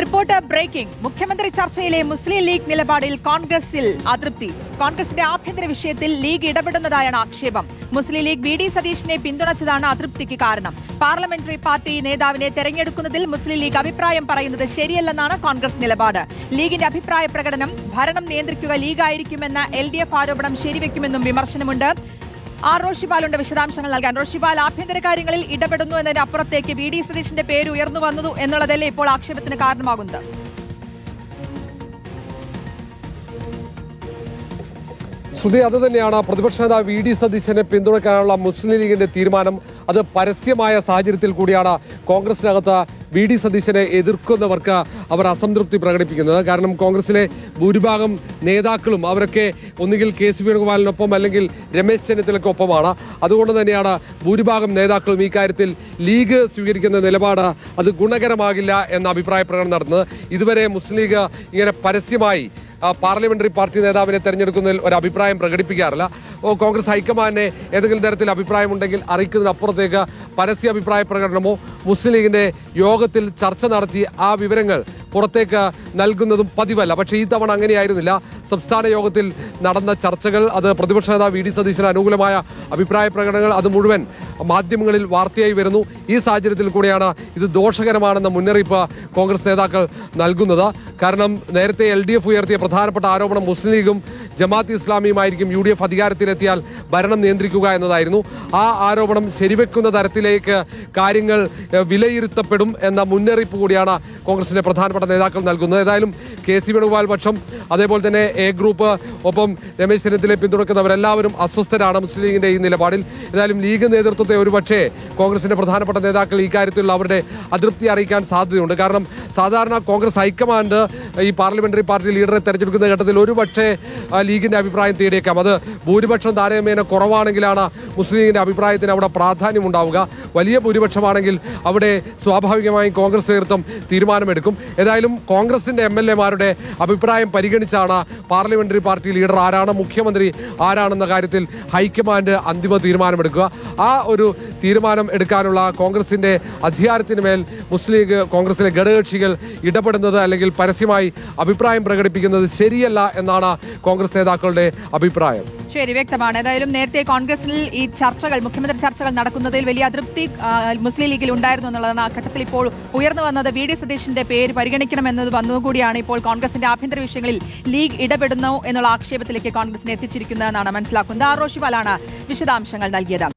Report breaking. മുഖ്യമന്ത്രി ചർച്ചയിലെ മുസ്ലിം league നിലപാടിൽ കോൺഗ്രസിൽ അതൃപ്തി. കോൺഗ്രസിന്റെ ആഭ്യന്തര വിഷയത്തിൽ ലീഗ് ഇടപെടുന്നതായാണ് ആക്ഷേപം. മുസ്ലിം ലീഗ് വി ഡി സതീഷിനെ പിന്തുണച്ചതാണ് അതൃപ്തിക്ക് കാരണം. പാർലമെന്ററി പാർട്ടി നേതാവിനെ തെരഞ്ഞെടുക്കുന്നതിൽ മുസ്ലിം ലീഗ് അഭിപ്രായം പറയുന്നത് ശരിയല്ലെന്നാണ് കോൺഗ്രസ് നിലപാട്. ലീഗിന്റെ അഭിപ്രായ പ്രകടനം ഭരണം നിയന്ത്രിക്കുക ലീഗായിരിക്കുമെന്ന LDF ആരോപണം ശരിവെക്കുമെന്നും വിമർശനമുണ്ട്. റോഷിപാലുണ്ട് വിശദാംശങ്ങൾ നൽകാൻ. റോഷിപാൽ, ആഭ്യന്തര കാര്യങ്ങളിൽ ഇടപെടുന്നു എന്നതിന് അപ്പുറത്തേക്ക് വി ഡി സതീഷിന്റെ പേര് ഉയർന്നു വന്നു എന്നുള്ളതല്ലേ ഇപ്പോൾ ആക്ഷേപത്തിന് കാരണമാകുന്നത്? ശ്രുതി, അത് തന്നെയാണ് പ്രതിപക്ഷ നേതാവ് വി ഡി സതീശനെ പിന്തുണയ്ക്കാനുള്ള മുസ്ലിം ലീഗിന്റെ തീരുമാനം. അത് പരസ്യമായ സാഹചര്യത്തിൽ കൂടിയാണ് കോൺഗ്രസിനകത്ത് വി ഡി സതീശനെ എതിർക്കുന്നവർക്ക് അവർ അസംതൃപ്തി പ്രകടിപ്പിക്കുന്നത്. കാരണം കോൺഗ്രസിലെ ഭൂരിഭാഗം നേതാക്കളും അവരൊക്കെ ഒന്നുകിൽ KC വേണുഗോപാലിനൊപ്പം അല്ലെങ്കിൽ രമേശ് ചെന്നിത്തലയ്ക്കൊപ്പമാണ്. അതുകൊണ്ട് തന്നെയാണ് ഭൂരിഭാഗം നേതാക്കളും ഈ കാര്യത്തിൽ ലീഗ് സ്വീകരിക്കുന്ന നിലപാട് അത് ഗുണകരമാകില്ല എന്ന അഭിപ്രായ പ്രകടനം നടത്തുന്നത്. ഇതുവരെ മുസ്ലിം ലീഗ് ഇങ്ങനെ പരസ്യമായി പാർലമെന്ററി പാർട്ടി നേതാവിനെ തെരഞ്ഞെടുക്കുന്നതിൽ ഒരു അഭിപ്രായം പ്രകടിപ്പിക്കാറില്ല. കോൺഗ്രസ് ഹൈക്കമാൻഡിനെ ഏതെങ്കിലും തരത്തിൽ അഭിപ്രായമുണ്ടെങ്കിൽ അറിയിക്കുന്നതിനപ്പുറത്തേക്ക് പരസ്യ അഭിപ്രായ പ്രകടനമോ മുസ്ലിം ലീഗിന്റെ യോഗത്തിൽ ചർച്ച നടത്തി ആ വിവരങ്ങൾ പുറത്തേക്ക് നൽകുന്നതും പതിവല്ല. പക്ഷേ ഈ തവണ അങ്ങനെയായിരുന്നില്ല. സംസ്ഥാന യോഗത്തിൽ നടന്ന ചർച്ചകൾ, അത് പ്രതിപക്ഷ നേതാവ് വി ഡി സതീശന് അനുകൂലമായ അഭിപ്രായ പ്രകടനങ്ങൾ, അത് മുഴുവൻ മാധ്യമങ്ങളിൽ വാർത്തയായി വരുന്നു. ഈ സാഹചര്യത്തിൽ കൂടെയാണ് ഇത് ദോഷകരമാണെന്ന മുന്നറിയിപ്പ് കോൺഗ്രസ് നേതാക്കൾ നൽകുന്നത്. കാരണം നേരത്തെ LDF ഉയർത്തിയ പ്രധാനപ്പെട്ട ആരോപണം മുസ്ലിം ലീഗും ജമാഅത്ത് ഇസ്ലാമിയുമായിരിക്കും UDF അധികാരത്തിലെത്തിയാൽ ഭരണം നിയന്ത്രിക്കുക എന്നതായിരുന്നു. ആ ആരോപണം ശരിവെക്കുന്ന തരത്തിലേക്ക് കാര്യങ്ങൾ വിലയിരുത്തപ്പെടും എന്ന മുന്നറിയിപ്പ് കൂടിയാണ് കോൺഗ്രസിന്റെ പ്രധാനപ്പെട്ട നേതാക്കൾ നൽകുന്നത്. ഏതായാലും KC വേണുഗോപാൽ പക്ഷം, അതേപോലെ തന്നെ A ഗ്രൂപ്പ്, ഒപ്പം രമേശ് ചെന്നിത്തലയെ പിന്തുണയ്ക്കുന്നവരെല്ലാവരും അസ്വസ്ഥരാണ് മുസ്ലിം ലീഗിന്റെ ഈ നിലപാടിൽ. ഏതായാലും ലീഗ് നേതൃത്വത്തെ ഒരുപക്ഷേ കോൺഗ്രസിന്റെ പ്രധാനപ്പെട്ട നേതാക്കൾ ഈ കാര്യത്തിൽ അവരുടെ അതൃപ്തി അറിയിക്കാൻ സാധ്യതയുണ്ട്. കാരണം സാധാരണ കോൺഗ്രസ് ഹൈക്കമാൻഡ് ഈ പാർലമെന്ററി പാർട്ടി ലീഡറെ തെരഞ്ഞെടുക്കുന്ന ഘട്ടത്തിൽ ഒരുപക്ഷേ ലീഗിന്റെ അഭിപ്രായം തേടിയേക്കാം. അത് ഭൂരിപക്ഷം താരതമ്യേന കുറവാണെങ്കിലാണ് മുസ്ലിം ലീഗിന്റെ അഭിപ്രായത്തിന് അവിടെ പ്രാധാന്യം ഉണ്ടാവുക. വലിയ ഭൂരിപക്ഷമാണെങ്കിൽ അവിടെ സ്വാഭാവികമായും കോൺഗ്രസ് നേതൃത്വം തീരുമാനമെടുക്കും. ഏതായാലും കോൺഗ്രസിന്റെ MLA-മാരുടെ അഭിപ്രായം പരിഗണിച്ചാണ് പാർലമെന്ററി പാർട്ടി ലീഡർ ആരാണ്, മുഖ്യമന്ത്രി ആരാണെന്ന കാര്യത്തിൽ ഹൈക്കമാൻഡ് അന്തിമ തീരുമാനമെടുക്കുക. ആ ഒരു തീരുമാനം എടുക്കാനുള്ള കോൺഗ്രസിന്റെ അധികാരത്തിന് മേൽ മുസ്ലിം ലീഗ്, കോൺഗ്രസിലെ ഘടകകക്ഷികൾ ഇടപെടുന്നത് അല്ലെങ്കിൽ പരസ്യമായി അഭിപ്രായം പ്രകടിപ്പിക്കുന്നത് ശരിയല്ല എന്നാണ് കോൺഗ്രസ് നേതാക്കളുടെ അഭിപ്രായം. ശരി, വ്യക്തമാണ്. ഏതായാലും നേരത്തെ കോൺഗ്രസിൽ ഈ ചർച്ചകൾ, മുഖ്യമന്ത്രി ചർച്ചകൾ നടക്കുന്നതിൽ വലിയ അതൃപ്തി മുസ്ലിം ലീഗിൽ ഉണ്ടായിരുന്നു എന്നുള്ളതാണ്. ആ ഘട്ടത്തിൽ ഇപ്പോൾ ഉയർന്നു വന്നത് വി ഡി സതീഷിന്റെ പേര് പരിഗണിക്കണമെന്നത് വന്നതുകൂടിയാണ് ഇപ്പോൾ കോൺഗ്രസിന്റെ ആഭ്യന്തര വിഷയങ്ങളിൽ ലീഗ് ഇടപെടുന്നു എന്നുള്ള ആക്ഷേപത്തിലേക്ക് കോൺഗ്രസിനെ എത്തിച്ചിരിക്കുന്നതെന്നാണ് മനസ്സിലാക്കുന്നത്. റോഷിപാലാണ് വിശദാംശങ്ങൾ നൽകിയത്.